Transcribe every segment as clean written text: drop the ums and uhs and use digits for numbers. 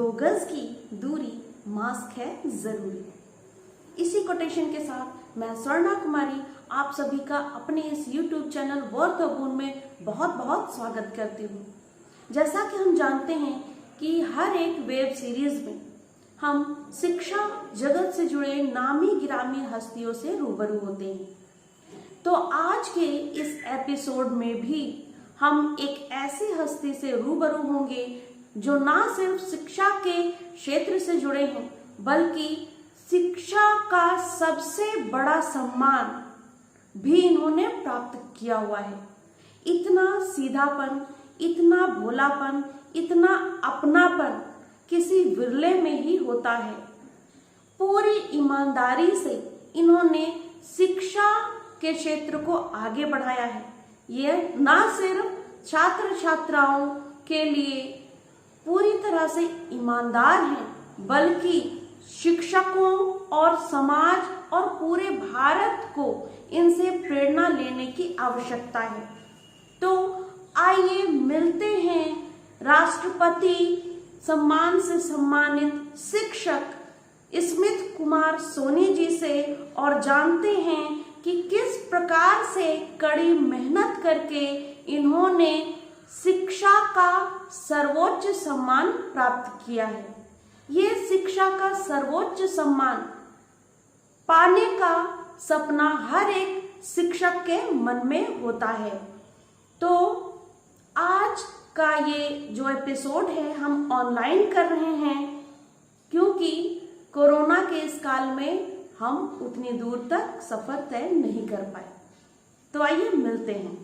2 गज की दूरी, मास्क है जरूरी। इसी कोटेशन के साथ मैं स्वर्णा कुमारी आप सभी का अपने इस YouTube चैनल वर्थ अ बून में बहुत बहुत स्वागत करती हूँ। जैसा कि हम जानते हैं कि हर एक वेब सीरीज में हम शिक्षा जगत से जुड़े नामी गिरामी हस्तियों से रूबरू होते हैं। तो आज के इस एपिसोड में भी हम एक ऐसी हस्ती से रूबरू होंगे जो ना सिर्फ शिक्षा के क्षेत्र से जुड़े हैं, बल्कि शिक्षा का सबसे बड़ा सम्मान भी इन्होंने प्राप्त किया हुआ है। इतना सीधापन, इतना भोलापन, इतना अपनापन किसी विरले में ही होता है। पूरी ईमानदारी से इन्होंने शिक्षा के क्षेत्र को आगे बढ़ाया है। ये ना सिर्फ छात्र छात्राओं के लिए पूरी तरह से ईमानदार हैं, बल्कि शिक्षकों और समाज और पूरे भारत को इनसे प्रेरणा लेने की आवश्यकता है। तो आइए मिलते हैं राष्ट्रपति सम्मान से सम्मानित शिक्षक स्मिथ कुमार सोनी जी से और जानते हैं कि किस प्रकार से कड़ी मेहनत करके इन्होंने शिक्षा का सर्वोच्च सम्मान प्राप्त किया है। ये शिक्षा का सर्वोच्च सम्मान पाने का सपना हर एक शिक्षक के मन में होता है। तो आज का ये जो एपिसोड है हम ऑनलाइन कर रहे हैं, क्योंकि कोरोना के इस काल में हम उतनी दूर तक सफर तय नहीं कर पाए। तो आइए मिलते हैं।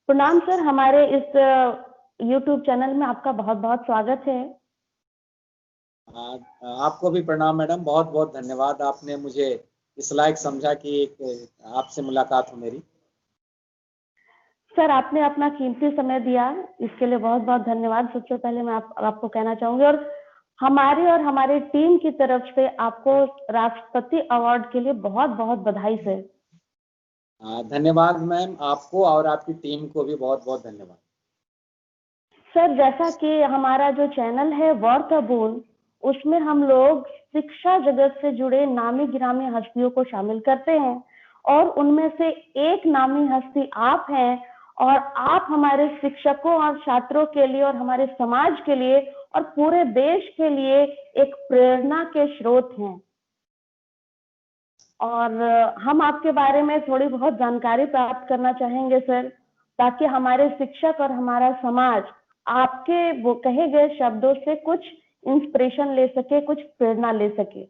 प्रणाम सर, हमारे इस YouTube चैनल में आपका बहुत बहुत स्वागत है। आपको भी प्रणाम मैडम, बहुत बहुत धन्यवाद। आपने मुझे इस लायक समझा कि एक आपसे मुलाकात हो मेरी। सर, आपने अपना कीमती समय दिया, इसके लिए बहुत बहुत धन्यवाद। सबसे पहले मैं आपको कहना चाहूंगी और हमारी टीम की तरफ से आपको राष्ट्रपति अवार्ड के लिए बहुत बहुत बधाई सर। धन्यवाद मैम, आपको और आपकी टीम को भी बहुत बहुत धन्यवाद। सर, जैसा कि हमारा जो चैनल है वर्थ अ बून, उसमें हम लोग शिक्षा जगत से जुड़े नामी गिरामी हस्तियों को शामिल करते हैं और उनमें से एक नामी हस्ती आप हैं और आप हमारे शिक्षकों और छात्रों के लिए और हमारे समाज के लिए और पूरे देश के लिए एक प्रेरणा के स्रोत हैं। और हम आपके बारे में थोड़ी बहुत जानकारी प्राप्त करना चाहेंगे सर, ताकि हमारे शिक्षक और हमारा समाज आपके वो कहे गए शब्दों से कुछ इंस्पिरेशन ले सके, कुछ प्रेरणा ले सके।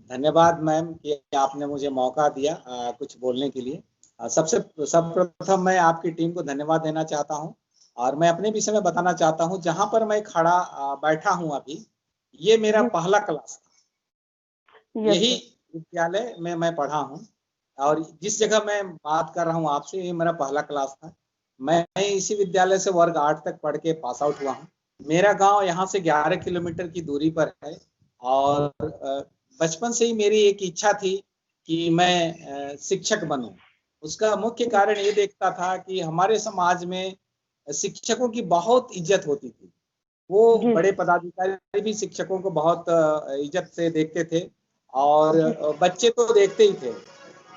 धन्यवाद मैम कि आपने मुझे मौका दिया कुछ बोलने के लिए। सर्वप्रथम मैं आपकी टीम को धन्यवाद देना चाहता हूं और मैं अपने विषय में बताना चाहता हूं। जहां पर मैं खड़ा बैठा हूं अभी, ये मेरा पहला क्लास था। यही विद्यालय में मैं पढ़ा हूं और जिस जगह मैं बात कर रहा हूं आपसे, ये मेरा पहला क्लास था। मैं इसी विद्यालय से वर्ग 8 तक पढ़ के पास आउट हुआ हूं। मेरा गांव यहाँ से 11 किलोमीटर की दूरी पर है और बचपन से ही मेरी एक इच्छा थी कि मैं शिक्षक बनूं। उसका मुख्य कारण ये देखता था कि हमारे समाज में शिक्षकों की बहुत इज्जत होती थी। वो बड़े पदाधिकारी भी शिक्षकों को बहुत इज्जत से देखते थे और बच्चे तो देखते ही थे।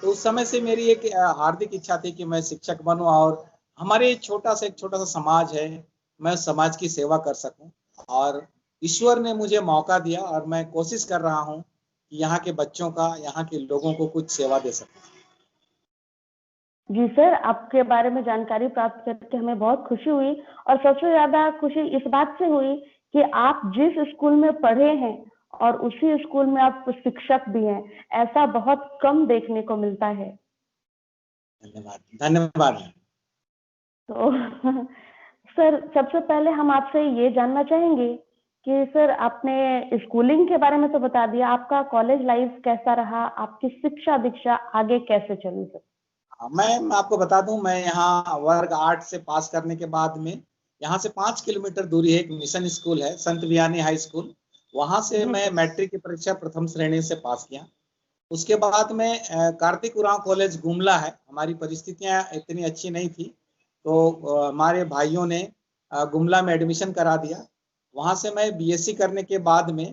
तो उस समय से मेरी एक हार्दिक इच्छा थी कि मैं शिक्षक बनूं और हमारे एक छोटा सा समाज है, मैं समाज की सेवा कर सकूं। और ईश्वर ने मुझे मौका दिया और मैं कोशिश कर रहा हूं कि यहाँ के बच्चों का, यहाँ के लोगों को कुछ सेवा दे सकूं। जी सर, आपके बारे में जानकारी प्राप्त करके हमें बहुत खुशी हुई और सबसे ज्यादा खुशी इस बात से हुई कि आप जिस स्कूल में पढ़े हैं और उसी स्कूल में आप शिक्षक भी हैं। ऐसा बहुत कम देखने को मिलता है। धन्यवाद। तो सर, सबसे पहले हम आपसे ये जानना चाहेंगे कि सर, आपने स्कूलिंग के बारे में तो बता दिया, आपका कॉलेज लाइफ कैसा रहा? आपकी शिक्षा दीक्षा आगे कैसे चली सर? मैं आपको बता दूं, मैं यहाँ वर्ग 8 से पास करने के बाद में यहाँ से 5 किलोमीटर दूरी है एक मिशन स्कूल है, संत वियानी हाई स्कूल। वहां से जी मैं सर। मैट्रिक की परीक्षा प्रथम श्रेणी से पास किया। उसके बाद में कार्तिक उरांव कॉलेज गुमला है। हमारी परिस्थितियां इतनी अच्छी नहीं थी, तो हमारे भाइयों ने गुमला में एडमिशन करा दिया। वहां से मैं बीएससी करने के बाद में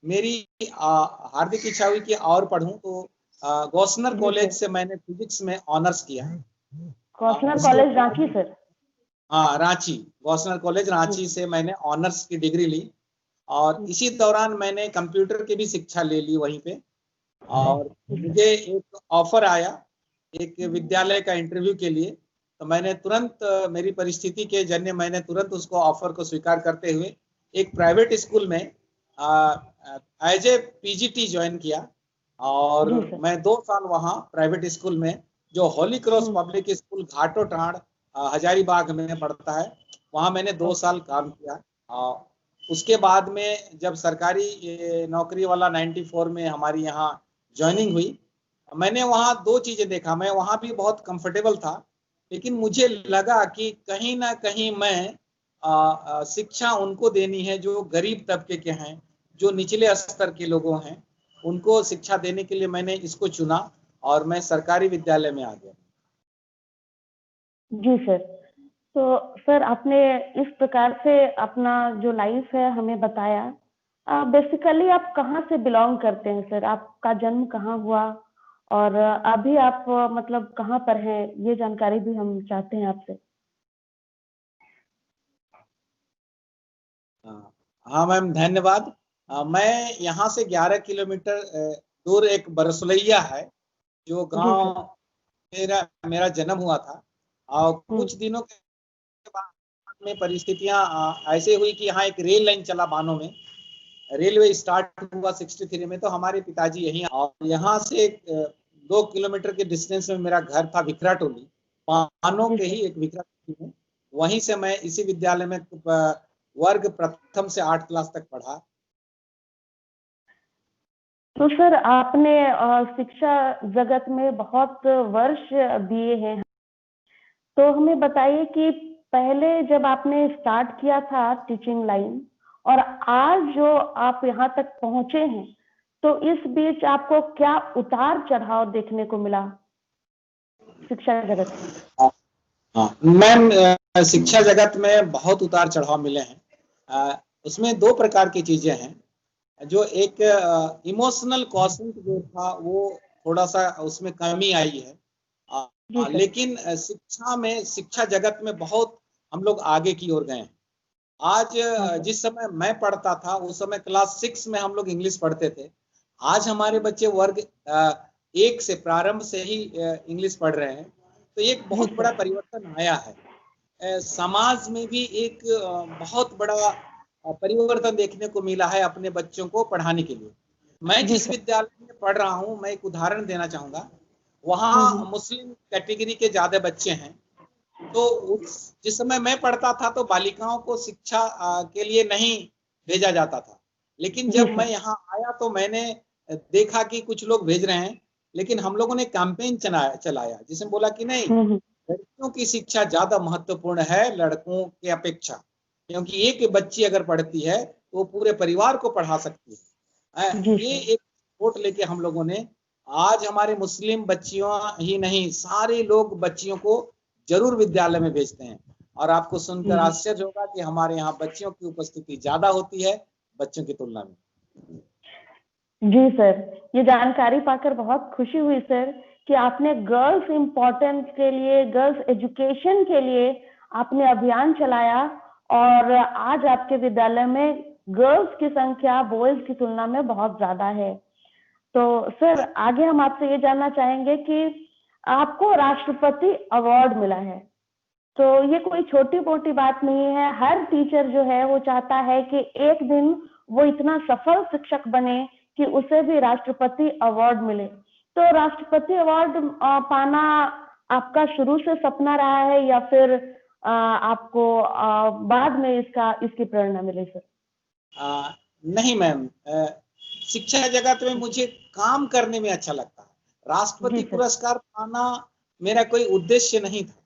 मेरी हार्दिक इच्छा हुई कि और पढ़ूं, तो गौसनर जी कॉलेज सर। से मैंने फिजिक्स में ऑनर्स किया। कौशनर उसके कॉलेज बाद रांची सर। हाँ, रांची, गौसनर कॉलेज जी। रांची से मैंने ऑनर्स की डिग्री ली। और इसी दौरान मैंने कंप्यूटर की भी शिक्षा ले ली वहीं पे। और मुझे एक ऑफर आया एक विद्यालय का इंटरव्यू के लिए, तो मैंने तुरंत मेरी परिस्थिति के जन्य मैंने तुरंत उसको ऑफर को स्वीकार करते हुए एक प्राइवेट स्कूल में एज ए पीजीटी ज्वाइन किया। और जी सर। मैं 2 साल वहाँ प्राइवेट स्कूल में, जो होली क्रॉस हम्म। पब्लिक स्कूल घाटोटाड़ हजारीबाग में पढ़ता है, वहाँ मैंने 2 साल ओके। काम किया। और उसके बाद में जब सरकारी नौकरी वाला 94 में हमारी यहाँ ज्वाइनिंग हुई, मैंने वहाँ दो चीजें देखा। मैं वहाँ भी बहुत कंफर्टेबल था, लेकिन मुझे लगा कि कहीं ना कहीं मैं शिक्षा उनको देनी है जो गरीब तबके के हैं, जो निचले स्तर के लोगों हैं, उनको शिक्षा देने के लिए मैंने इसको चुना और मैं सरकारी विद्यालय में आ गया। जी सर। तो सर, आपने इस प्रकार से अपना जो लाइफ है हमें बताया। बेसिकली आप कहाँ से बिलोंग करते हैं सर? आपका जन्म कहाँ हुआ? और अभी आप मतलब कहाँ पर हैं? ये जानकारी भी हम चाहते हैं आपसे। हाँ हाँ मैम, धन्यवाद। मैं यहाँ से 11 किलोमीटर दूर एक बरसुलैया है, जो जी सर। गांव मेरा मेरा जन्म हुआ था। और हुँ। कुछ दिनों के बाद में परिस्थितियां ऐसे हुई कि यहाँ एक रेल लाइन चला बानो में, रेलवे स्टार्ट हुआ 63 में, तो हमारे पिताजी यहीं, और यहाँ से 2 किलोमीटर के डिस्टेंस में मेरा घर था भिखरा टोली, बानो जी के सर। ही एक भिखरा टोली में। वहीं से मैं इसी विद्यालय में वर्ग प्रथम से 8 क्लास तक पढ़ा। तो सर, आपने शिक्षा जगत में बहुत वर्ष दिए हैं। तो हमें बताइए कि पहले जब आपने स्टार्ट किया था टीचिंग लाइन, और आज जो आप यहाँ तक पहुंचे हैं, तो इस बीच आपको क्या उतार चढ़ाव देखने को मिला शिक्षा जगत में? हाँ मैम, शिक्षा जगत में बहुत उतार चढ़ाव मिले हैं। उसमें दो प्रकार की चीजें हैं। जो एक इमोशनल क्वेश्चन जो था वो थोड़ा सा उसमें कमी आई है। जी सर। लेकिन शिक्षा में, शिक्षा जगत में बहुत हम लोग आगे की ओर गए हैं। आज हाँ सर। जिस समय मैं पढ़ता था उस समय क्लास 6 में हम लोग इंग्लिश पढ़ते थे। आज हमारे बच्चे वर्ग 1 से प्रारंभ से ही इंग्लिश पढ़ रहे हैं। तो एक जी बहुत बड़ा सर। परिवर्तन आया है। समाज में भी एक बहुत बड़ा परिवर्तन देखने को मिला है अपने बच्चों को पढ़ाने के लिए। मैं जी जिस सर। विद्यालय में पढ़ रहा हूँ, मैं एक उदाहरण देना चाहूंगा। हम्म। वहाँ मुस्लिम कैटेगरी के ज्यादा बच्चे हैं। तो उस जिस समय मैं पढ़ता था तो बालिकाओं को शिक्षा के लिए नहीं भेजा जाता था। लेकिन जी जब मैं सर। यहाँ आया तो मैंने देखा कि कुछ लोग भेज रहे हैं। लेकिन हम लोगों ने कैंपेन चलाया जिसमें बोला कि नहीं, हम्म। लड़कियों की शिक्षा ज्यादा महत्वपूर्ण है लड़कों के अपेक्षा, क्योंकि एक बच्ची अगर पढ़ती है तो वो पूरे परिवार को पढ़ा सकती है। जी ये सर। एक वोट लेके हम लोगों ने, आज हमारे मुस्लिम बच्चियों ही नहीं, सारे लोग बच्चियों को जरूर विद्यालय में भेजते हैं। और आपको सुनकर हम्म। आश्चर्य होगा कि हमारे यहाँ बच्चियों की उपस्थिति ज्यादा होती है बच्चों की तुलना में। जी सर, ये जानकारी पाकर बहुत खुशी हुई सर कि आपने गर्ल्स इम्पोर्टेंस के लिए, गर्ल्स एजुकेशन के लिए आपने अभियान चलाया, और आज आपके विद्यालय में गर्ल्स की संख्या बॉयज की तुलना में बहुत ज्यादा है। तो सर, आगे हम आपसे ये जानना चाहेंगे कि आपको राष्ट्रपति अवार्ड मिला है। तो ये कोई छोटी मोटी बात नहीं है। हर टीचर जो है वो चाहता है कि एक दिन वो इतना सफल शिक्षक बने कि उसे भी राष्ट्रपति अवार्ड मिले। तो राष्ट्रपति अवार्ड पाना आपका शुरू से सपना रहा है, या फिर आपको बाद में इसकी प्रेरणा मिली सर? नहीं मैम, शिक्षा जगत में मुझे काम करने में अच्छा लगता है। राष्ट्रपति जी सर। पुरस्कार पाना मेरा कोई उद्देश्य नहीं था।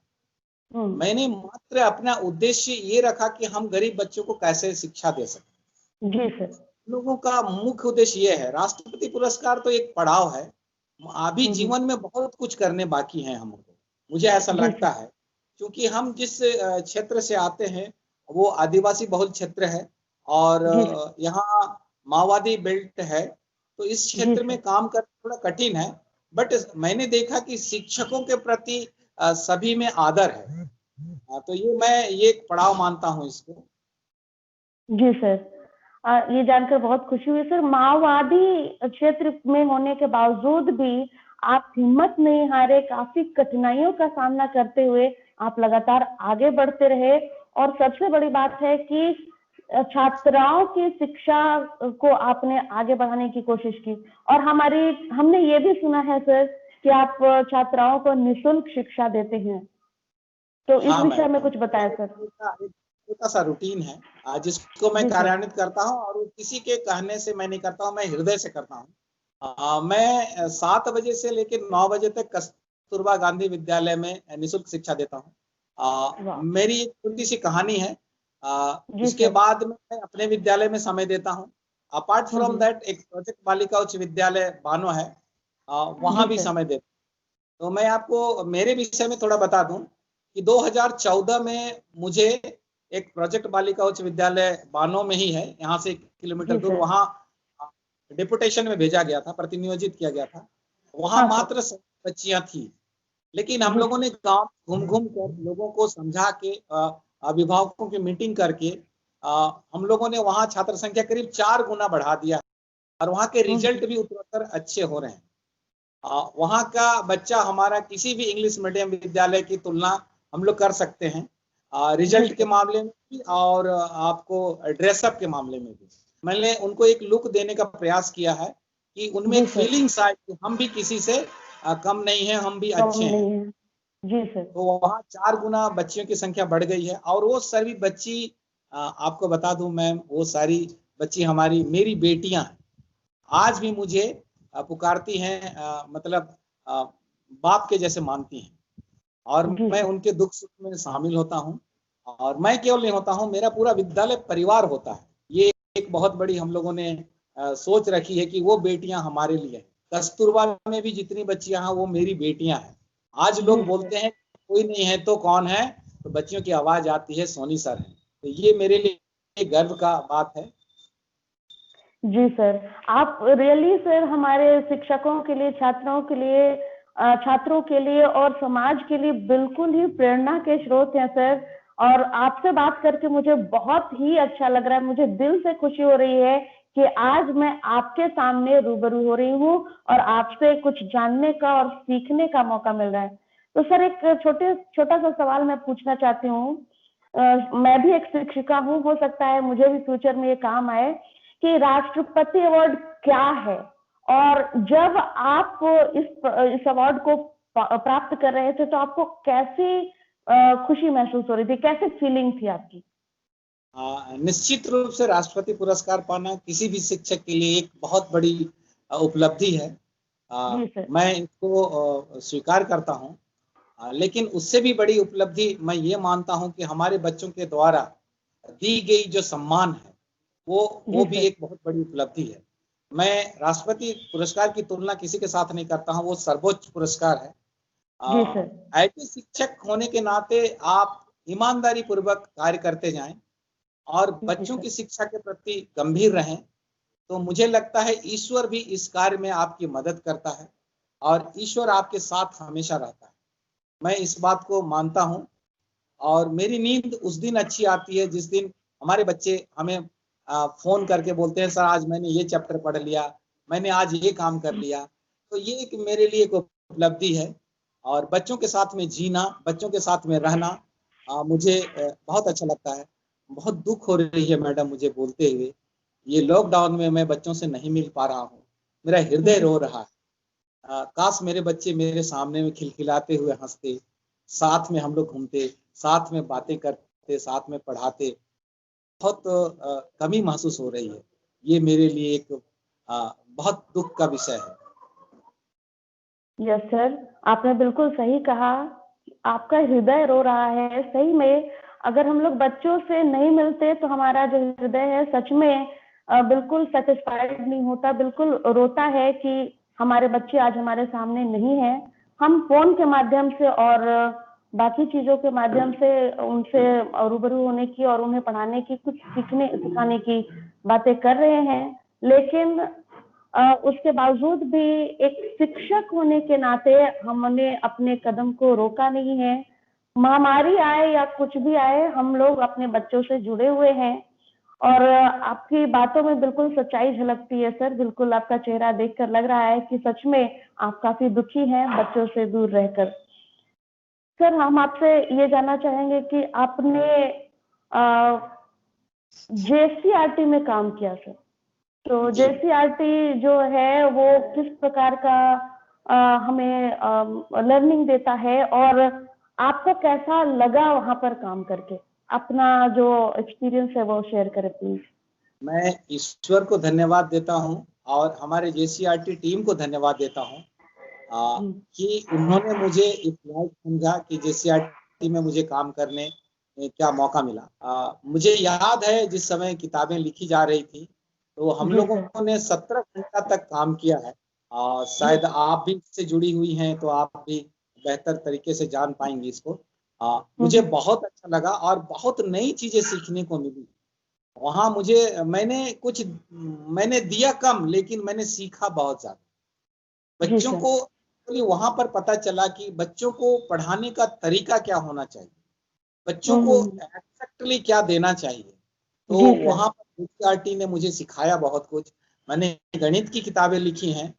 मैंने मात्र अपना उद्देश्य ये रखा कि हम गरीब बच्चों को कैसे शिक्षा दे सकते। जी सर। लोगों का मुख्य उद्देश्य ये है। राष्ट्रपति पुरस्कार तो एक पड़ाव है, अभी जीवन में बहुत कुछ करने बाकी है हमको, मुझे ऐसा जी लगता सर। है। क्योंकि हम जिस क्षेत्र से आते हैं वो आदिवासी बहुल क्षेत्र है और जी सर। यहाँ माओवादी बेल्ट है, तो इस जी क्षेत्र में सर। काम करना थोड़ा कठिन है। बट मैंने देखा कि शिक्षकों के प्रति सभी में आदर है। तो मैं ये एक पड़ाव मानता हूँ इसको। जी सर। ये जानकर बहुत खुशी हुई सर। माओवादी क्षेत्र में होने के बावजूद भी आप हिम्मत नहीं हारे, काफी कठिनाइयों का सामना करते हुए आप लगातार आगे बढ़ते रहे और सबसे बड़ी बात है कि छात्राओं की शिक्षा को आपने आगे बढ़ाने की कोशिश की और हमने ये भी सुना है सर कि आप छात्राओं को निःशुल्क शिक्षा देते हैं, तो इस हाँ विषय में मैम, कुछ बताएं सर। एक छोटा सा रूटीन है जिसको मैं जी सर। कार्यान्वित करता हूँ और वो किसी के कहने से मैं नहीं करता हूँ, मैं हृदय से करता हूँ। मैं 7 बजे से लेकर 9 बजे तक कस्तूरबा गांधी विद्यालय में निःशुल्क शिक्षा देता हूँ। वाह। मेरी एक छोटी सी कहानी है। जी उसके सर। बाद मैं अपने विद्यालय में समय देता हूँ। अपार्ट फ्रॉम दैट एक प्रोजेक्ट बालिका उच्च विद्यालय बानो है, वहां जी भी सर। समय देता हूँ। तो मैं आपको मेरे विषय में थोड़ा बता दूं कि 2014 में मुझे एक प्रोजेक्ट बालिका उच्च विद्यालय बानो में ही है, यहाँ से 1 किलोमीटर जी दूर, सर। वहाँ डिपुटेशन में भेजा गया था, प्रतिनियोजित किया गया था। वहाँ हाँ सर। मात्र 100 बच्चियां थी, लेकिन हम जी लोगों सर। ने गांव घूम घूम कर लोगों को समझा के अभिभावकों की मीटिंग करके हम लोगों ने वहाँ छात्र संख्या करीब 4 गुना बढ़ा दिया और वहाँ के रिजल्ट भी उत्तरोत्तर अच्छे हो रहे हैं। वहाँ का बच्चा हमारा किसी भी इंग्लिश मीडियम विद्यालय की तुलना हम लोग कर सकते हैं, जी रिजल्ट के सर। मामले में भी और आपको ड्रेसअप के मामले में भी। मैंने उनको एक लुक देने का प्रयास किया है कि उनमें जी एक सर। फीलिंग्स आए कि हम भी किसी से कम नहीं है, हम भी कम अच्छे हैं। नहीं है। जी सर। तो वहाँ 4 गुना बच्चियों की संख्या बढ़ गई है और वो सभी बच्ची, आपको बता दूं मैम, वो सारी बच्ची हमारी मेरी बेटियां हैं। आज भी मुझे पुकारती हैं, मतलब बाप के जैसे मानती हैं और जी मैं सर। उनके दुख सुख में शामिल होता हूँ। और मैं केवल नहीं होता हूँ, मेरा पूरा विद्यालय परिवार होता है। ये एक बहुत बड़ी हम लोगों ने सोच रखी है कि वो बेटियां हमारे लिए हैं। कस्तूरबा में भी जितनी बच्चियां हैं वो मेरी बेटियां हैं। आज जी लोग सर। बोलते हैं कोई नहीं है तो कौन है, तो बच्चियों की आवाज आती है सोनी सर है। तो ये मेरे लिए गर्व का बात है। जी सर। आप रियली सर हमारे शिक्षकों के लिए, छात्रों के लिए, छात्रों के लिए और समाज के लिए बिल्कुल ही प्रेरणा के स्रोत हैं सर। और आपसे बात करके मुझे बहुत ही अच्छा लग रहा है, मुझे दिल से खुशी हो रही है कि आज मैं आपके सामने रूबरू हो रही हूँ और आपसे कुछ जानने का और सीखने का मौका मिल रहा है। तो सर एक छोटा सा सवाल मैं पूछना चाहती हूँ। मैं भी एक शिक्षिका हूँ, हो सकता है मुझे भी फ्यूचर में ये काम आए कि राष्ट्रपति अवार्ड क्या है और जब आप इस अवार्ड को प्राप्त कर रहे थे तो आपको कैसी खुशी महसूस हो रही थी, कैसी फीलिंग थी आपकी? निश्चित रूप से राष्ट्रपति पुरस्कार पाना किसी भी शिक्षक के लिए एक बहुत बड़ी उपलब्धि है। जी सर। मैं इसको स्वीकार करता हूँ। लेकिन उससे भी बड़ी उपलब्धि मैं ये मानता हूँ कि हमारे बच्चों के द्वारा दी गई जो सम्मान है जी वो भी सर। एक बहुत बड़ी उपलब्धि है। मैं राष्ट्रपति पुरस्कार की तुलना किसी के साथ नहीं करता हूँ, वो सर्वोच्च पुरस्कार है। जी सर। ऐसे शिक्षक होने के नाते आप ईमानदारी पूर्वक कार्य करते जाएं और जी बच्चों सर। की शिक्षा के प्रति गंभीर रहें, तो मुझे लगता है ईश्वर भी इस कार्य में आपकी मदद करता है और ईश्वर आपके साथ हमेशा रहता है। मैं इस बात को मानता हूँ और मेरी नींद उस दिन अच्छी आती है जिस दिन हमारे बच्चे हमें फोन करके बोलते हैं सर आज मैंने ये चैप्टर पढ़ लिया, मैंने आज ये काम कर लिया। तो ये एक मेरे लिए एक उपलब्धि है और बच्चों के साथ में जीना, बच्चों के साथ में रहना मुझे बहुत अच्छा लगता है। बहुत दुख हो रही है मैडम मुझे बोलते हुए, ये लॉकडाउन में मैं बच्चों से नहीं मिल पा रहा हूँ, मेरा हृदय जी रो सर। रहा है। काश मेरे बच्चे मेरे सामने में खिलखिलाते हुए हंसते, साथ में हम लोग घूमते, साथ में बातें करते, साथ में पढ़ाते, बहुत कमी महसूस हो रही है। ये मेरे लिए एक बहुत दुख का विषय है। यस सर, आपने बिल्कुल सही कहा। आपका हृदय रो रहा है। सही में अगर हम लोग बच्चों से नहीं मिलते तो हमारा जो हृदय है सच में बिल्कुल सेटिस्फाइड नहीं होता, बिल्कुल रोता है कि हमारे बच्चे आज हमारे सामने नहीं है। हम फोन के माध्यम से और बाकी चीजों के माध्यम से उनसे रूबरू होने की और उन्हें पढ़ाने की, कुछ सीखने सिखाने की बातें कर रहे हैं, लेकिन उसके बावजूद भी एक शिक्षक होने के नाते हमने अपने कदम को रोका नहीं है। महामारी आए या कुछ भी आए, हम लोग अपने बच्चों से जुड़े हुए हैं और आपकी बातों में बिल्कुल सच्चाई झलकती है सर। बिल्कुल आपका चेहरा देखकर लग रहा है कि सच में आप काफी दुखी हैं बच्चों से दूर रहकर। सर, हम आपसे ये जानना चाहेंगे कि आपने जेसीआरटी में काम किया सर, तो जी। जेसीआरटी जो है वो किस प्रकार का हमें लर्निंग देता है और आपको कैसा लगा वहां पर काम करके? अपना जो एक्सपीरियंस है वो शेयर करें प्लीज। मैं ईश्वर को धन्यवाद देता हूँ और हमारे जेसीआरटी टीम को धन्यवाद देता हूँ कि उन्होंने मुझे इस लायक समझा कि जेसीआरटी में मुझे काम करने में क्या मौका मिला। मुझे याद है जिस समय किताबें लिखी जा रही थी तो हम जी सर। लोगों ने 17 घंटा तक काम किया है। शायद आप भी इससे जुड़ी हुई हैं तो आप भी बेहतर तरीके से जान पाएंगी इसको। मुझे बहुत अच्छा लगा और बहुत नई चीजें सीखने को मिली वहां। मैंने दिया कम लेकिन मैंने सीखा बहुत ज्यादा। जी बच्चों सर। को वहां पर पता चला कि बच्चों को पढ़ाने का तरीका क्या होना चाहिए, बच्चों को एक्जेक्टली क्या देना चाहिए। तो जी सर। वहां पर एनसीईआरटी ने मुझे सिखाया बहुत कुछ। मैंने गणित की किताबें लिखी हैं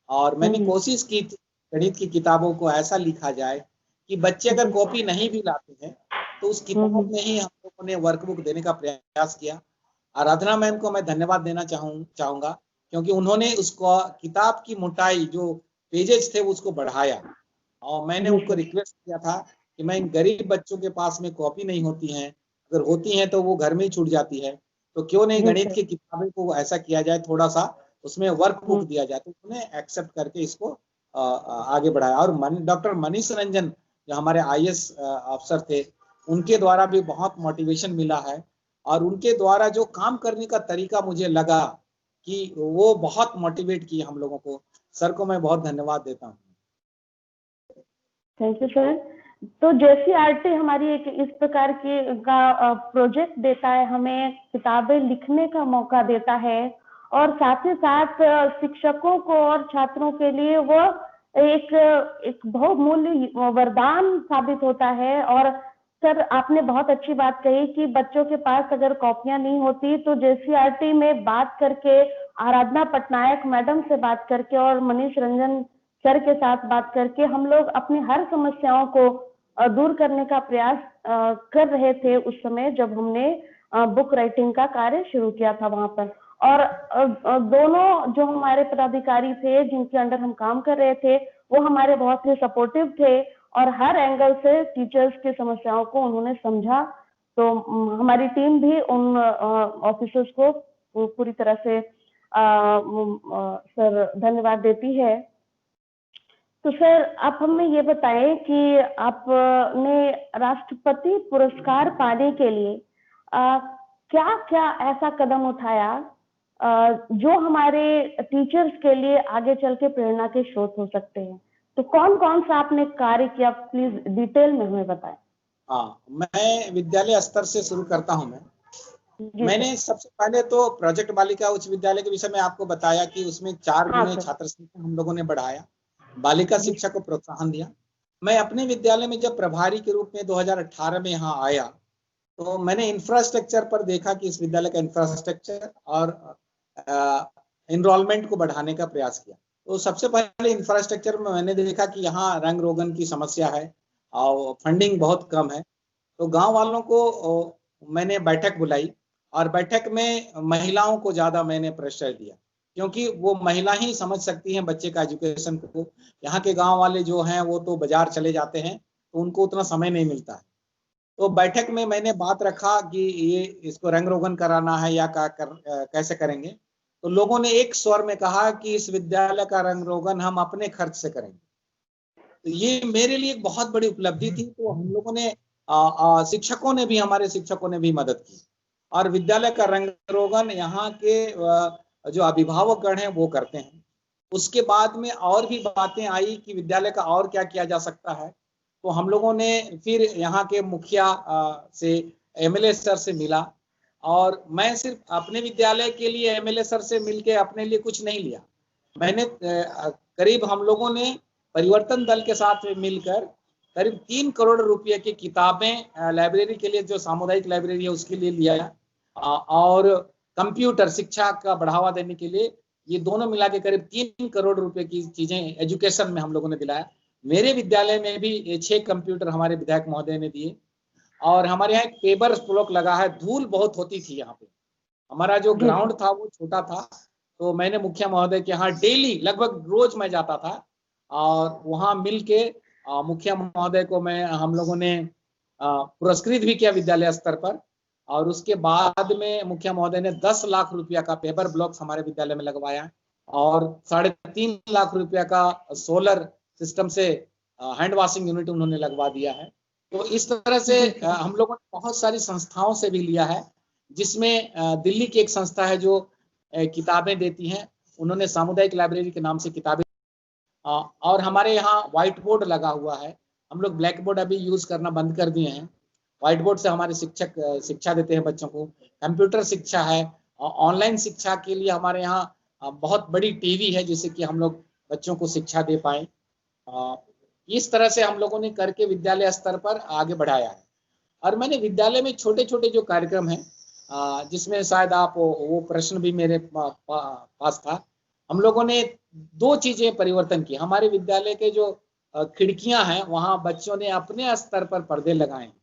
और मैंने कोशिश की थी गणित की किताबों को ऐसा लिखा जाए कि बच्चे अगर कॉपी नहीं भी लाते हैं तो उस किताब में ही हम लोगों ने वर्कबुक देने का प्रयास किया। आराधना मैम को मैं धन्यवाद देना चाहूंगा क्योंकि उन्होंने उसको किताब की मोटाई जो पेजेस थे उसको बढ़ाया और मैंने जी उनको सर। रिक्वेस्ट किया था कि मैं इन गरीब बच्चों के पास में कॉपी नहीं होती हैं, अगर होती हैं तो वो घर में ही छूट जाती है, तो क्यों नहीं जी गणित सर। की किताबें को ऐसा किया जाए, थोड़ा सा उसमें वर्कबुक दिया जाए। तो उन्होंने एक्सेप्ट करके इसको आगे बढ़ाया। और डॉक्टर मनीष रंजन जो हमारे आईएएस अफसर थे उनके द्वारा भी बहुत मोटिवेशन मिला है और उनके द्वारा जो काम करने का तरीका मुझे लगा कि वो बहुत मोटिवेट किए हम लोगों को। सर को मैं बहुत धन्यवाद देता हूँ। Thank you sir. तो जेसीआरटी हमारी एक इस प्रकार की का प्रोजेक्ट देता है, हमें किताबें लिखने का मौका देता है और साथ ही साथ शिक्षकों को और छात्रों के लिए वो एक बहुमूल्य वरदान साबित होता है। और सर, आपने बहुत अच्छी बात कही कि बच्चों के पास अगर कॉपियां नहीं होती तो जेसीआरटी में बात करके, आराधना पटनायक मैडम से बात करके और मनीष रंजन सर के साथ बात करके हम लोग अपनी हर समस्याओं को दूर करने का प्रयास कर रहे थे उस समय जब हमने बुक राइटिंग का कार्य शुरू किया था वहां पर। और दोनों जो हमारे पदाधिकारी थे जिनके अंडर हम काम कर रहे थे वो हमारे बहुत ही सपोर्टिव थे और हर एंगल से टीचर्स की समस्याओं को उन्होंने समझा। तो हमारी टीम भी उन ऑफिसर्स को पूरी तरह से सर धन्यवाद देती है। तो सर, आप हमें ये बताएं कि आपने राष्ट्रपति पुरस्कार पाने के लिए क्या क्या ऐसा कदम उठाया जो हमारे टीचर्स के लिए आगे चल के प्रेरणा के स्रोत हो सकते हैं? तो कौन कौन सा आपने कार्य किया, प्लीज डिटेल में हमें बताएं। हाँ, मैं विद्यालय स्तर से शुरू करता हूँ। मैंने सर। सबसे पहले तो प्रोजेक्ट बालिका उच्च विद्यालय के विषय में आपको बताया कि उसमें 4 हाँ गुणे सर। छात्र संख्या हम लोगों ने बढ़ाया, बालिका शिक्षा को प्रोत्साहन दिया। मैं अपने विद्यालय में जब प्रभारी के रूप में 2018 में यहाँ आया तो मैंने इंफ्रास्ट्रक्चर पर देखा कि इस विद्यालय का इंफ्रास्ट्रक्चर और एनरोलमेंट को बढ़ाने का प्रयास किया। तो सबसे पहले इंफ्रास्ट्रक्चर में मैंने देखा कि यहाँ रंग रोगन की समस्या है और फंडिंग बहुत कम है। तो गांव वालों को मैंने बैठक बुलाई और बैठक में महिलाओं को ज्यादा मैंने प्रेशर दिया क्योंकि वो महिला ही समझ सकती हैं बच्चे का एजुकेशन को। यहाँ के गांव वाले जो हैं वो तो बाजार चले जाते हैं तो उनको उतना समय नहीं मिलता है। तो बैठक में मैंने बात रखा कि ये इसको रंग रोगन कराना है या कैसे करेंगे। तो लोगों ने एक स्वर में कहा कि इस विद्यालय का रंग रोगन हम अपने खर्च से करेंगे। तो ये मेरे लिए एक बहुत बड़ी उपलब्धि थी। तो हम लोगों ने शिक्षकों ने भी, हमारे शिक्षकों ने भी मदद की और विद्यालय का रंग रोगन यहाँ के जो अभिभावकगण हैं वो करते हैं। उसके बाद में और भी बातें आई कि विद्यालय का और क्या किया जा सकता है। तो हम लोगों ने फिर यहाँ के मुखिया से, एमएलए सर से मिला और मैं सिर्फ अपने विद्यालय के लिए एमएलए सर से मिलके अपने लिए कुछ नहीं लिया। मैंने करीब हम लोगों ने परिवर्तन दल के साथ में मिलकर करीब 3 करोड़ रुपए की किताबें लाइब्रेरी के लिए, जो सामुदायिक लाइब्रेरी है उसके लिए लिया और कंप्यूटर शिक्षा का बढ़ावा देने के लिए, ये दोनों मिला के करीब 3 करोड़ रुपए की चीजें एजुकेशन में हम लोगों ने दिलाया। मेरे विद्यालय में भी 6 कंप्यूटर हमारे विधायक महोदय ने दिए और हमारे यहाँ एक पेपर ब्लॉक लगा है। धूल बहुत होती थी यहाँ पे, हमारा जो ग्राउंड था वो छोटा था। तो मैंने मुखिया महोदय के यहाँ डेली लगभग रोज मैं जाता था और वहाँ मिल के मुखिया महोदय को हम लोगों ने पुरस्कृत भी किया विद्यालय स्तर पर। और उसके बाद में मुखिया महोदय ने 10 लाख रुपया का पेपर ब्लॉक्स हमारे विद्यालय में लगवाया और 3.5 लाख रुपया का सोलर सिस्टम से हैंड वॉशिंग यूनिट उन्होंने लगवा दिया है। तो इस तरह से हम लोगों ने बहुत सारी संस्थाओं से भी लिया है, जिसमें दिल्ली की एक संस्था है जो किताबें देती हैं, उन्होंने सामुदायिक लाइब्रेरी के नाम से किताबें। और हमारे यहाँ व्हाइट बोर्ड लगा हुआ है। हम लोग ब्लैक बोर्ड अभी यूज करना बंद कर दिए हैं। व्हाइट बोर्ड से हमारे शिक्षक शिक्षा देते हैं बच्चों को। कंप्यूटर शिक्षा है, ऑनलाइन शिक्षा के लिए हमारे यहाँ बहुत बड़ी टीवी है जिससे कि हम लोग बच्चों को शिक्षा दे पाए। इस तरह से हम लोगों ने करके विद्यालय स्तर पर आगे बढ़ाया है। और मैंने विद्यालय में छोटे छोटे जो कार्यक्रम हैं, जिसमें शायद आप वो प्रश्न भी मेरे पास था, हम लोगों ने 2 चीजें परिवर्तन की। हमारे विद्यालय के जो खिड़कियां हैं वहां बच्चों ने अपने स्तर पर पर्दे लगाए हैं।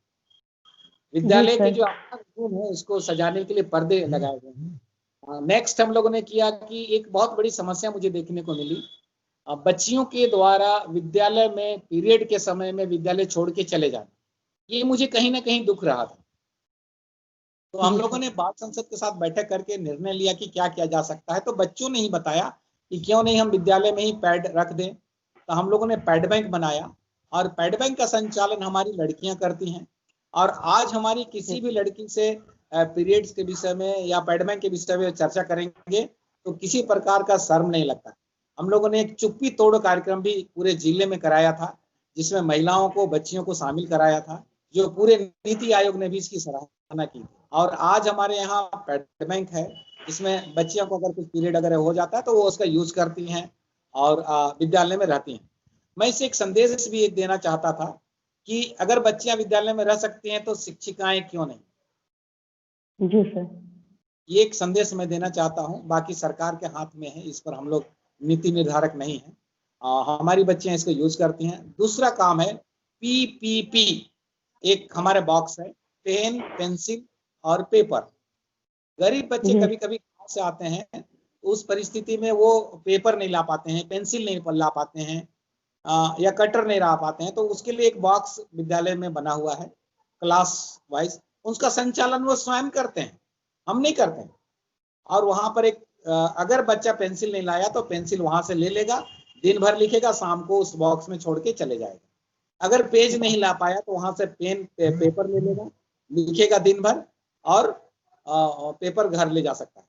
विद्यालय के जो रूम है उसको सजाने के लिए पर्दे लगाए गए हैं। नेक्स्ट हम लोगों ने किया कि एक बहुत बड़ी समस्या मुझे देखने को मिली, बच्चियों के द्वारा विद्यालय में पीरियड के समय में विद्यालय छोड़ के चले जाना। ये मुझे कहीं ना कहीं दुख रहा था। तो हम लोगों ने बाल संसद के साथ बैठक करके निर्णय लिया कि क्या किया जा सकता है। तो बच्चों ने ही बताया कि क्यों नहीं हम विद्यालय में ही पैड रख दें। तो हम लोगों ने पैड बैंक बनाया और पैड बैंक का संचालन हमारी लड़कियां करती हैं। और आज हमारी किसी भी लड़की से पीरियड्स के विषय में या पैड बैंक के विषय में चर्चा करेंगे तो किसी प्रकार का शर्म नहीं लगता। हम लोगों ने एक चुप्पी तोड़ कार्यक्रम भी पूरे जिले में कराया था, जिसमें महिलाओं को, बच्चियों को शामिल कराया था, जो पूरे नीति आयोग ने भी इसकी सराहना की। और आज हमारे यहाँ पैड बैंक है, इसमें बच्चियों को अगर कुछ पीरियड अगर हो जाता है तो वो उसका यूज करती हैं और विद्यालय में रहती हैं। मैं इसे एक संदेश भी देना चाहता था कि अगर बच्चियां विद्यालय में रह सकती हैं तो शिक्षिकाएं क्यों नहीं। जी सर, ये एक संदेश मैं देना चाहता हूँ। बाकी सरकार के हाथ में है, इस पर हम लोग नीति निर्धारक नहीं है। हमारी बच्चियां इसको यूज करती हैं। दूसरा काम है PPP, एक हमारे बॉक्स है, पेन, पेंसिल और पेपर। गरीब बच्चे कभी कभी गाँव से आते हैं, उस परिस्थिति में वो पेपर नहीं ला पाते हैं, पेंसिल नहीं ला पाते हैं या कटर नहीं ला पाते हैं। तो उसके लिए एक बॉक्स विद्यालय में बना हुआ है क्लास वाइज, उसका संचालन वो स्वयं करते हैं, हम नहीं करते हैं। और वहां पर एक अगर बच्चा पेंसिल नहीं लाया तो पेंसिल वहां से ले लेगा, दिन भर लिखेगा, शाम को उस बॉक्स में छोड़ के चले जाएगा। अगर पेज नहीं ला पाया तो वहां से पेपर ले लेगा, लिखेगा दिन भर और पेपर घर ले जा सकता है।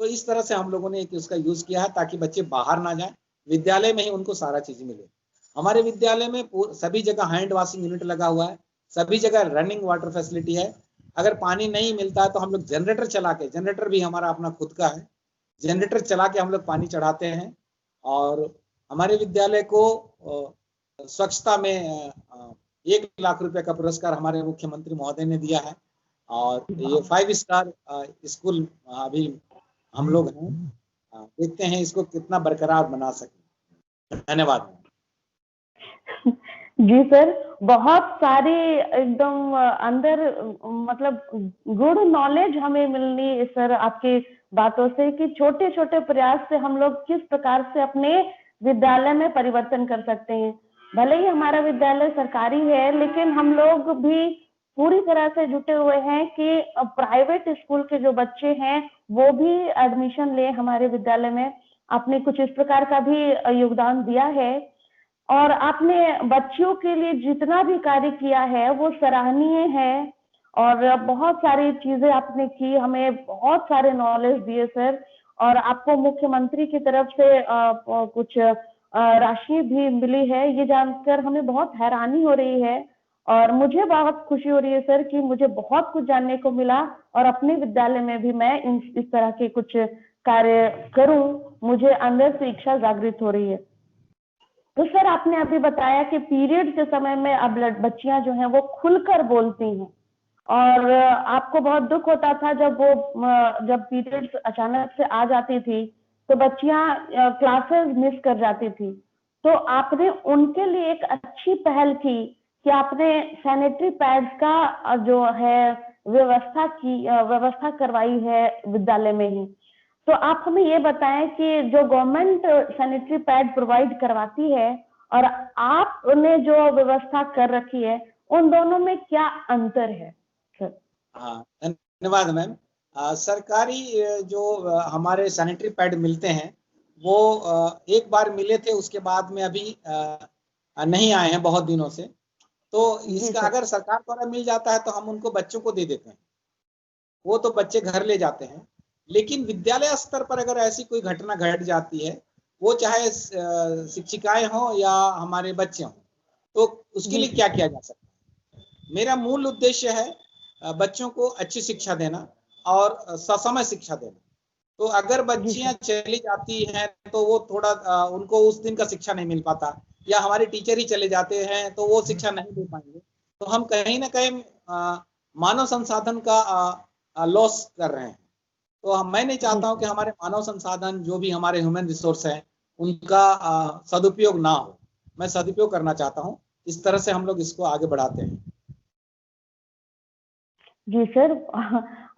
तो इस तरह से हम लोगों ने उसका यूज किया है ताकि बच्चे बाहर ना जाए, विद्यालय में ही उनको सारा चीज मिले। हमारे विद्यालय में सभी जगह हैंड वॉशिंग यूनिट लगा हुआ है, सभी जगह रनिंग वाटर फैसिलिटी है। अगर पानी नहीं मिलता है तो हम लोग जनरेटर चला के, जनरेटर भी हमारा अपना खुद का है, जनरेटर चला के हम लोग पानी चढ़ाते हैं। और हमारे विद्यालय को स्वच्छता में 1 लाख रुपए का पुरस्कार हमारे मुख्यमंत्री महोदय ने दिया है। और ये 5 स्टार स्कूल अभी हम लोग हैं, देखते हैं इसको कितना बरकरार बना सके। धन्यवाद। जी सर, बहुत सारी एकदम अंदर मतलब गुड नॉलेज हमें मिलनी सर आपकी बातों से कि छोटे छोटे प्रयास से हम लोग किस प्रकार से अपने विद्यालय में परिवर्तन कर सकते हैं। भले ही हमारा विद्यालय सरकारी है, लेकिन हम लोग भी पूरी तरह से जुटे हुए हैं कि प्राइवेट स्कूल के जो बच्चे हैं वो भी एडमिशन ले हमारे विद्यालय में। आपने कुछ इस प्रकार का भी योगदान दिया है और आपने बच्चियों के लिए जितना भी कार्य किया है वो सराहनीय है और बहुत सारी चीजें आपने की, हमें बहुत सारे नॉलेज दिए सर। और आपको मुख्यमंत्री की तरफ से कुछ राशि भी मिली है, ये जानकर हमें बहुत हैरानी हो रही है और मुझे बहुत खुशी हो रही है सर कि मुझे बहुत कुछ जानने को मिला और अपने विद्यालय में भी मैं इस तरह के कुछ कार्य करूं, मुझे अंदर से इच्छा जागृत हो रही है। तो सर आपने अभी बताया कि पीरियड के समय में अब बच्चियां जो हैं वो खुलकर बोलती हैं और आपको बहुत दुख होता था जब पीरियड्स अचानक से आ जाती थी तो बच्चियां क्लासेस मिस कर जाती थी। तो आपने उनके लिए एक अच्छी पहल की कि आपने सैनिटरी पैड्स का जो है व्यवस्था करवाई है विद्यालय में ही। तो आप हमें ये बताएं कि जो गवर्नमेंट सैनिटरी पैड प्रोवाइड करवाती है और आपने जो व्यवस्था कर रखी है उन दोनों में क्या अंतर है सर? हाँ, धन्यवाद मैम। सरकारी जो हमारे सैनिटरी पैड मिलते हैं वो एक बार मिले थे, उसके बाद में अभी नहीं आए हैं बहुत दिनों से। तो इसका अगर सरकार द्वारा मिल जाता है तो हम उनको बच्चों को दे देते हैं, वो तो बच्चे घर ले जाते हैं। लेकिन विद्यालय स्तर पर अगर ऐसी कोई घटना घट जाती है, वो चाहे शिक्षिकाएं हों या हमारे बच्चे हों, तो उसके लिए क्या किया जा सकता है? मेरा मूल उद्देश्य है बच्चों को अच्छी शिक्षा देना और ससमय शिक्षा देना। तो अगर बच्चियां चली जाती हैं तो वो थोड़ा उनको उस दिन का शिक्षा नहीं मिल पाता, या हमारे टीचर ही चले जाते हैं तो वो शिक्षा नहीं दे पाएंगे। तो हम कहीं ना कहीं मानव संसाधन का लॉस कर रहे हैं। तो मैं नहीं चाहता हूं कि हमारे मानव संसाधन जो भी हमारे ह्यूमन रिसोर्स हैं उनका सदुपयोग ना हो। मैं सदुपयोग करना चाहता हूं। इस तरह से हम लोग इसको आगे बढ़ाते हैं। जी सर,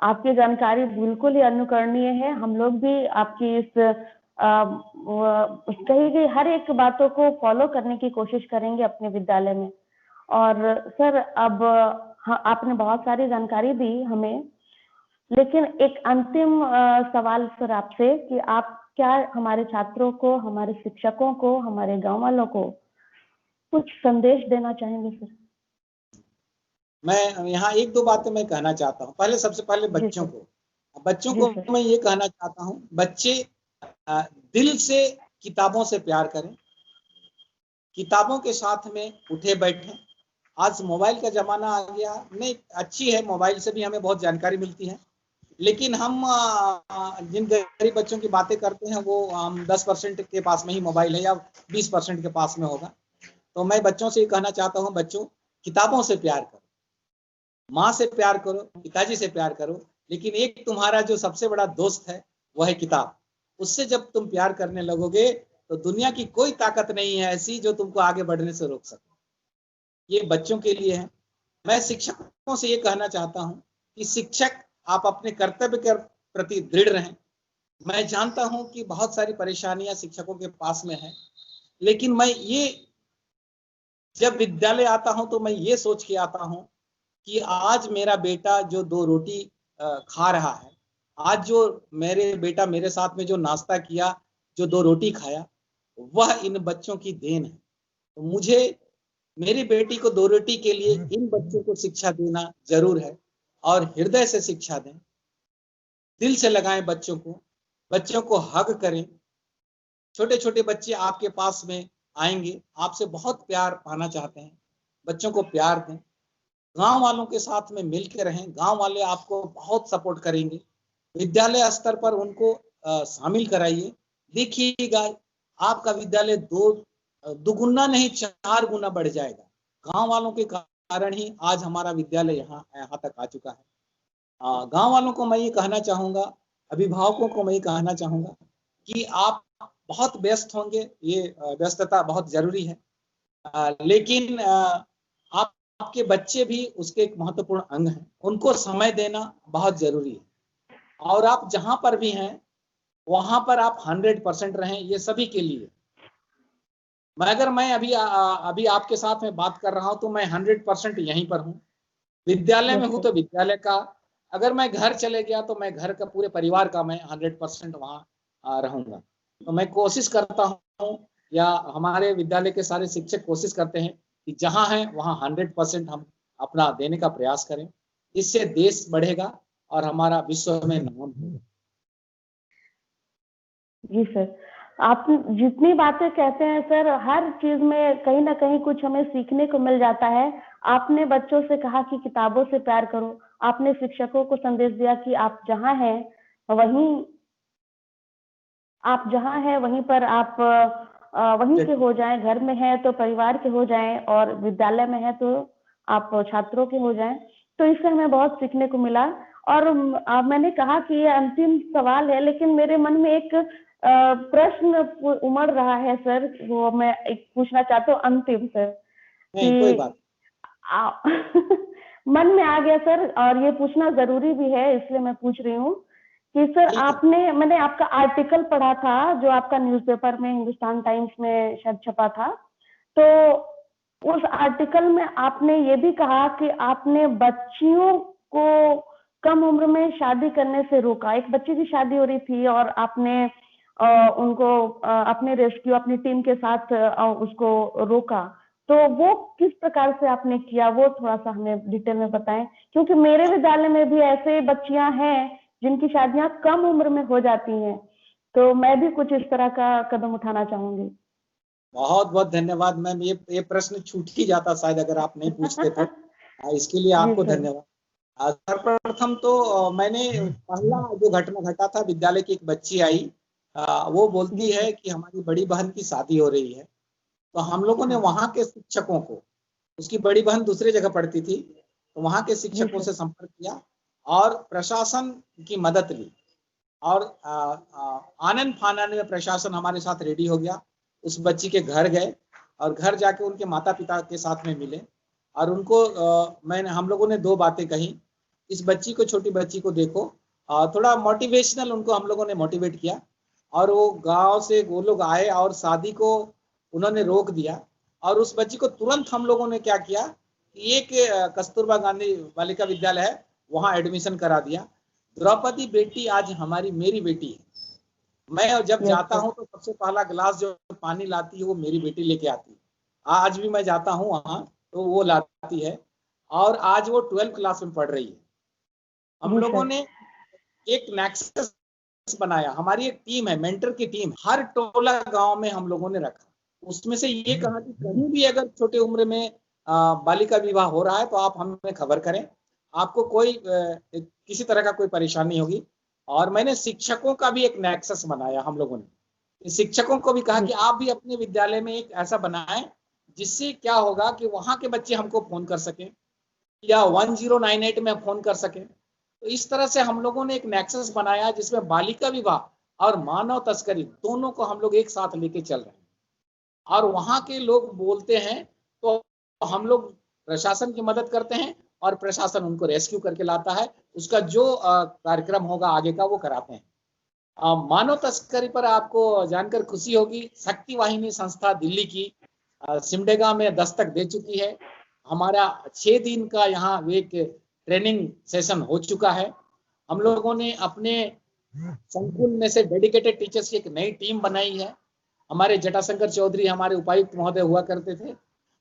आपकी जानकारी बिल्कुल ही अनुकरणीय है। हम लोग भी आपकी इस कही गई हर एक बातों को फॉलो करने की कोशिश करेंगे अपने विद्यालय में। और सर अब आपने बहुत सारी जानकारी दी हमें, लेकिन एक अंतिम सवाल सर आपसे कि आप क्या हमारे छात्रों को, हमारे शिक्षकों को, हमारे गांव वालों को कुछ संदेश देना चाहेंगे सर? मैं यहाँ एक दो बातें मैं कहना चाहता हूँ। सबसे पहले बच्चों को मैं ये कहना चाहता हूँ, बच्चे दिल से किताबों से प्यार करें, किताबों के साथ में उठे बैठें। आज मोबाइल का जमाना आ गया, नहीं अच्छी है, मोबाइल से भी हमें बहुत जानकारी मिलती है, लेकिन हम जिन गरीब बच्चों की बातें करते हैं वो हम 10% के पास में ही मोबाइल है या 20% के पास में होगा। तो मैं बच्चों से ये कहना चाहता हूँ, बच्चों किताबों से प्यार करो, माँ से प्यार करो, पिताजी से प्यार करो, लेकिन एक तुम्हारा जो सबसे बड़ा दोस्त है वो है किताब। उससे जब तुम प्यार करने लगोगे तो दुनिया की कोई ताकत नहीं है ऐसी जो तुमको आगे बढ़ने से रोक सके। ये बच्चों के लिए है। मैं शिक्षकों से ये कहना चाहता हूँ कि शिक्षक आप अपने कर्तव्य के प्रति दृढ़ रहें। मैं जानता हूं कि बहुत सारी परेशानियां शिक्षकों के पास में है, लेकिन मैं ये जब विद्यालय आता हूं तो मैं ये सोच के आता हूं कि आज मेरा बेटा जो 2 रोटी खा रहा है, आज जो मेरे बेटा मेरे साथ में जो नाश्ता किया, जो 2 रोटी खाया, वह इन बच्चों की देन है। तो मुझे मेरी बेटी को 2 रोटी के लिए इन बच्चों को शिक्षा देना जरूर है, और हृदय से शिक्षा दें, दिल से लगाएं बच्चों को हग करें। छोटे छोटे बच्चे आपके पास में आएंगे, आपसे बहुत प्यार पाना चाहते हैं, बच्चों को प्यार दें। गांव वालों के साथ में मिलकर रहें, गांव वाले आपको बहुत सपोर्ट करेंगे। विद्यालय स्तर पर उनको शामिल कराइए। देखिएगा आपका विद्यालय दुगुना नहीं 4 गुना बढ़ जाएगा। गांव वालों के कारण ही आज हमारा विद्यालय यहाँ तक आ चुका है। गांव वालों को मैं ये कहना चाहूंगा, अभिभावकों को मैं ये कहना चाहूंगा कि आप बहुत व्यस्त होंगे, ये व्यस्तता बहुत जरूरी है, लेकिन आपके बच्चे भी उसके एक महत्वपूर्ण अंग हैं, उनको समय देना बहुत जरूरी है। और आप जहां पर भी हैं वहां पर आप 100% रहें, ये सभी के लिए। मैं अभी आपके साथ में बात कर रहा हूं तो मैं 100% यहीं पर हूं। विद्यालय में हूँ तो विद्यालय का, अगर मैं घर चले गया तो मैं घर का पूरे परिवार का मैं 100% वहाँ रहूंगा। तो मैं कोशिश करता हूँ, या हमारे विद्यालय के सारे शिक्षक कोशिश करते हैं कि जहाँ है वहाँ 100% हम अपना देने का प्रयास करें। इससे देश बढ़ेगा और हमारा विश्व में नाम होगा। जी सर, आप जितनी बातें कहते हैं सर, हर चीज में कहीं ना कहीं कुछ हमें सीखने को मिल जाता है। आपने बच्चों से कहा कि किताबों से प्यार करो, आपने शिक्षकों को संदेश दिया कि आप जहाँ हैं वहीं पर आप वहीं के हो जाएं, घर में है तो परिवार के हो जाएं और विद्यालय में है तो आप छात्रों के हो जाएं। तो इससे हमें बहुत सीखने को मिला। और मैंने कहा कि ये अंतिम सवाल है, लेकिन मेरे मन में एक प्रश्न उमड़ रहा है सर, वो मैं एक पूछना चाहता हूँ अंतिम सर, नहीं कोई कि बात मन में आ गया सर, और ये पूछना जरूरी भी है, इसलिए मैं पूछ रही हूँ कि सर ठीक है। मैंने आपका आर्टिकल पढ़ा था जो आपका न्यूज़पेपर में, हिंदुस्तान टाइम्स में शायद छपा था। तो उस आर्टिकल में आपने ये भी कहा कि आपने बच्चियों को कम उम्र में शादी करने से रोका। एक बच्ची की शादी हो रही थी और आपने उनको अपने रेस्क्यू अपनी टीम के साथ उसको रोका। तो वो किस प्रकार से आपने किया, वो थोड़ा सा हमें डिटेल में बताएं, क्योंकि मेरे विद्यालय में भी ऐसे बच्चियां हैं जिनकी शादियां कम उम्र में हो जाती हैं। तो मैं भी कुछ इस तरह का कदम उठाना चाहूंगी। बहुत बहुत धन्यवाद मैम, ये प्रश्न छूट ही जाता शायद अगर आप नहीं पूछते तो। इसके लिए जी आपको सर। धन्यवाद। सर्वप्रथम तो मैंने पहला जो घटना घटा था, विद्यालय की एक बच्ची आई, वो बोलती जी है सर। कि हमारी बड़ी बहन की शादी हो रही है। तो हम लोगों ने हाँ। वहाँ के शिक्षकों को, उसकी बड़ी बहन दूसरी जगह पढ़ती थी, तो वहाँ के जी शिक्षकों सर। से संपर्क किया और प्रशासन की मदद ली। और आनन फानन में प्रशासन हमारे साथ रेडी हो गया। उस बच्ची के घर गए और घर जाके उनके माता पिता के साथ में मिले और उनको हम लोगों ने दो बातें कही। इस बच्ची को, छोटी बच्ची को देखो, थोड़ा मोटिवेशनल उनको हम लोगों ने मोटिवेट किया। और वो गांव से वो लोग आए और शादी को उन्होंने रोक दिया। और उस बच्ची को तुरंत हम लोगों ने क्या किया कि एक कस्तूरबा गांधी बालिका विद्यालय है, वहाँ एडमिशन करा दिया। द्रौपदी बेटी आज हमारी, मेरी बेटी है। मैं जब यस जाता सर। हूँ तो सबसे पहला गिलास जो पानी लाती है वो मेरी बेटी लेके आती है। आज भी मैं जाता हूँ वहाँ तो वो लाती है। और आज वो 12th क्लास में पढ़ रही है। हम जी लोगों सर। ने एक नेक्सस बनाया, हमारी एक टीम है, मेंटर की टीम, हर टोला गांव में हम लोगों ने रखा। उसमें से ये कहा कि कहीं भी अगर छोटे उम्र में बालिका विवाह हो रहा है तो आप हमें खबर करें, आपको कोई किसी तरह का कोई परेशानी होगी। और मैंने शिक्षकों का भी एक नेक्सस बनाया हम लोगों ने। शिक्षकों को भी कहा कि आप भी अपने विद्यालय में एक ऐसा बनाएं जिससे क्या होगा कि वहां के बच्चे हमको फोन कर सकें या 1098 में फोन कर सकें। तो इस तरह से हम लोगों ने एक नेक्सस बनाया जिसमें बालिका विवाह और मानव तस्करी दोनों को हम लोग एक साथ लेके चल रहे हैं। और वहां के लोग बोलते हैं तो हम लोग प्रशासन की मदद करते हैं और प्रशासन उनको रेस्क्यू करके लाता है। उसका जो कार्यक्रम होगा आगे का वो कराते हैं। मानव तस्करी पर आपको जानकर खुशी होगी, शक्ति वाहिनी संस्था दिल्ली की सिमडेगा में दस्तक दे चुकी है। हमारा 6 दिन का यहाँ एक ट्रेनिंग सेशन हो चुका है। हम लोगों ने अपने संकुल में से डेडिकेटेड टीचर्स की एक नई टीम बनाई है। हमारे जटाशंकर चौधरी हमारे उपायुक्त महोदय हुआ करते थे,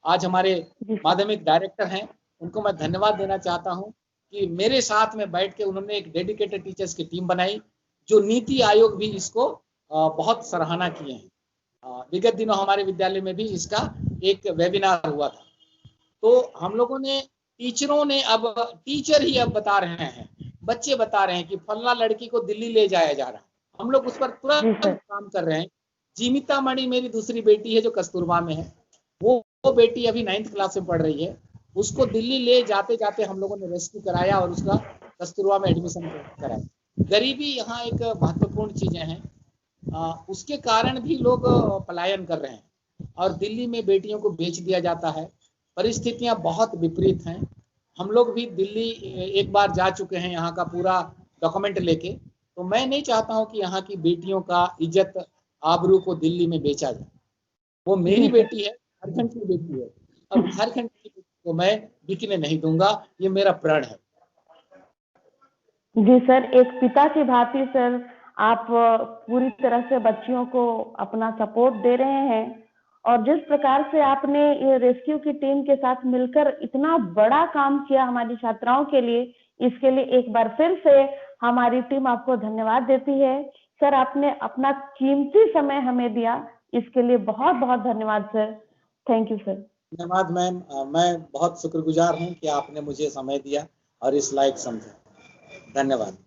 आज हमारे माध्यमिक डायरेक्टर हैं। उनको मैं धन्यवाद देना चाहता हूं कि मेरे साथ में बैठ के उन्होंने एक डेडिकेटेड टीचर्स की टीम बनाई। जो नीति आयोग भी इसको बहुत सराहना किए हैं। विगत दिनों हमारे विद्यालय में भी इसका एक वेबिनार हुआ था। तो हम लोगों ने, टीचरों ने, अब टीचर ही अब बता रहे हैं, बच्चे बता रहे हैं कि फल्ला लड़की को दिल्ली ले जाया जा रहा है। हम लोग उस पर जी तुरंत सर। काम कर रहे हैं। जीमिता मणि मेरी दूसरी बेटी है जो कस्तूरबा में है, वो बेटी अभी 9th क्लास में पढ़ रही है। उसको दिल्ली ले जाते जाते हम लोगों ने रेस्क्यू कराया और उसका कस्तूरबा में एडमिशन कराया। गरीबी यहाँ एक महत्वपूर्ण चीजें हैं, उसके कारण भी लोग पलायन कर रहे हैं और दिल्ली में बेटियों को बेच दिया जाता है। परिस्थितियां बहुत विपरीत हैं। हम लोग भी दिल्ली एक बार जा चुके हैं, यहाँ का पूरा डॉक्यूमेंट लेके। तो मैं नहीं चाहता हूँ कि यहाँ की बेटियों का इज्जत आबरू को दिल्ली में बेचा जाए। वो मेरी जी सर। बेटी है, झारखंड की बेटी है, और झारखंड की बेटी को मैं बिकने नहीं दूंगा, ये मेरा प्रण है। जी सर, एक पिता की भांति सर आप पूरी तरह से बच्चियों को अपना सपोर्ट दे रहे हैं और जिस प्रकार से आपने ये रेस्क्यू की टीम के साथ मिलकर इतना बड़ा काम किया हमारी छात्राओं के लिए, इसके लिए एक बार फिर से हमारी टीम आपको धन्यवाद देती है। सर, आपने अपना कीमती समय हमें दिया, इसके लिए बहुत बहुत धन्यवाद सर। Thank you sir. धन्यवाद मैम, मैं बहुत शुक्रगुजार हूँ कि आपने मुझे समय दिया और इस लायक समझा। धन्यवाद।